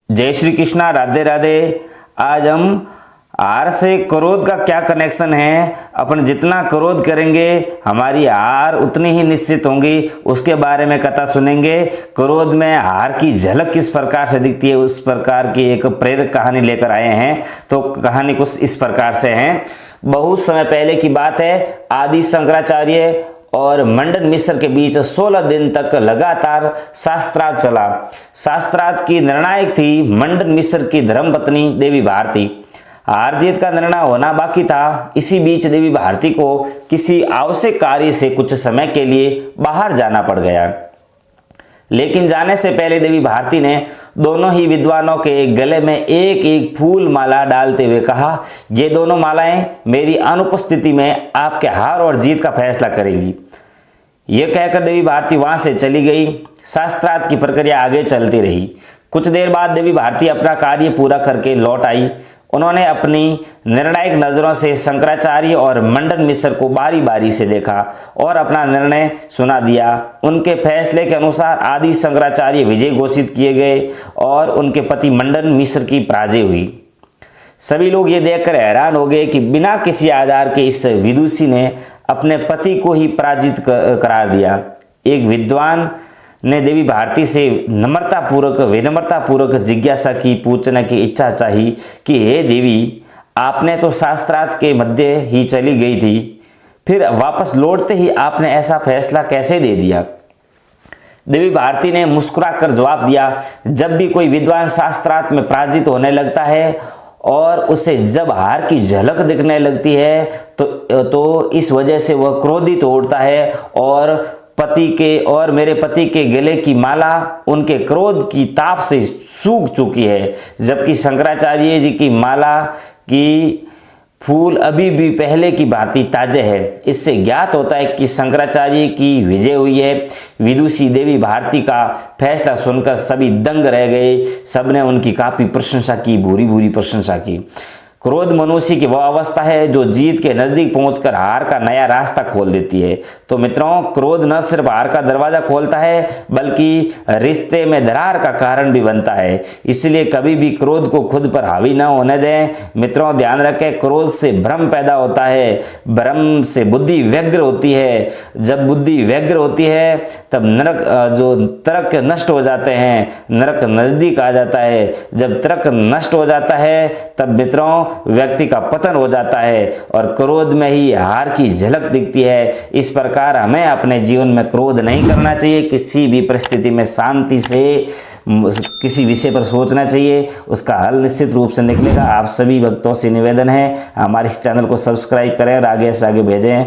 जय श्री कृष्णा, राधे राधे। आज हम हार से क्रोध का क्या कनेक्शन है, अपन जितना क्रोध करेंगे हमारी हार उतनी ही निश्चित होंगी, उसके बारे में कथा सुनेंगे। क्रोध में हार की झलक किस प्रकार से दिखती है, उस प्रकार की एक प्रेरक कहानी लेकर आए हैं। तो कहानी कुछ इस प्रकार से है। बहुत समय पहले की बात है। आदि शंकराचार्य और मंडन मिश्र के बीच 16 दिन तक लगातार शास्त्रार्थ चला। शास्त्रार्थ की निर्णायक थी मंडन मिश्र की धर्मपत्नी देवी भारती। हार जीत का निर्णय होना बाकी था। इसी बीच देवी भारती को किसी आवश्यक कार्य से कुछ समय के लिए बाहर जाना पड़ गया। लेकिन जाने से पहले देवी भारती ने दोनों ही विद्वानों के गले में एक एक फूल माला डालते हुए कहा, ये दोनों मालाएं मेरी अनुपस्थिति में आपके हार और जीत का फैसला करेंगी। यह कहकर देवी भारती वहां से चली गई। शास्त्रार्थ की प्रक्रिया आगे चलती रही। कुछ देर बाद देवी भारती अपना कार्य पूरा करके लौट आई। उन्होंने अपनी निर्णायक नजरों से शंकराचार्य और मंडन मिश्र को बारी बारी से देखा और अपना निर्णय सुना दिया। उनके फैसले के अनुसार आदि शंकराचार्य विजय घोषित किए गए और उनके पति मंडन मिश्र की पराजय हुई। सभी लोग ये देखकर हैरान हो गए कि बिना किसी आधार के इस विदुषी ने अपने पति को ही पराजित करार दिया। एक विद्वान ने देवी भारती से विनम्रता पूर्वक जिज्ञासा की, पूछने की इच्छा चाही कि हे देवी, आपने तो शास्त्रार्थ के मध्य ही चली गई थी, फिर वापस लौटते ही आपने ऐसा फैसला कैसे दे दिया? देवी भारती ने मुस्कुराकर जवाब दिया, जब भी कोई विद्वान शास्त्रार्थ में पराजित होने लगता है और उसे जब हार की झलक दिखने लगती है तो इस वजह से वह क्रोधित हो उठता है और मेरे पति के गले की माला उनके क्रोध की ताप से सूख चुकी है, जबकि शंकराचार्य जी की माला की फूल अभी भी पहले की भांति ताजे है। इससे ज्ञात होता है कि शंकराचार्य की विजय हुई है। विदुषी देवी भारती का फैसला सुनकर सभी दंग रह गए। सबने उनकी काफी प्रशंसा की, भूरी भूरी प्रशंसा की। क्रोध मनुष्य की वह अवस्था है जो जीत के नजदीक पहुंचकर हार का नया रास्ता खोल देती है। तो मित्रों, क्रोध न सिर्फ हार का दरवाजा खोलता है बल्कि रिश्ते में दरार का कारण भी बनता है। इसलिए कभी भी क्रोध को खुद पर हावी न होने दें। मित्रों, ध्यान रखें, क्रोध से भ्रम पैदा होता है, भ्रम से बुद्धि व्यग्र होती है। जब बुद्धि व्यग्र होती है तब तर्क नष्ट हो जाते हैं, नरक नजदीक आ जाता है। जब तर्क नष्ट हो जाता है तब मित्रों व्यक्ति का पतन हो जाता है और क्रोध में ही हार की झलक दिखती है। इस प्रकार हमें अपने जीवन में क्रोध नहीं करना चाहिए। किसी भी परिस्थिति में शांति से किसी विषय पर सोचना चाहिए, उसका हल निश्चित रूप से निकलेगा। आप सभी भक्तों से निवेदन है, हमारे इस चैनल को सब्सक्राइब करें और आगे से आगे भेजें।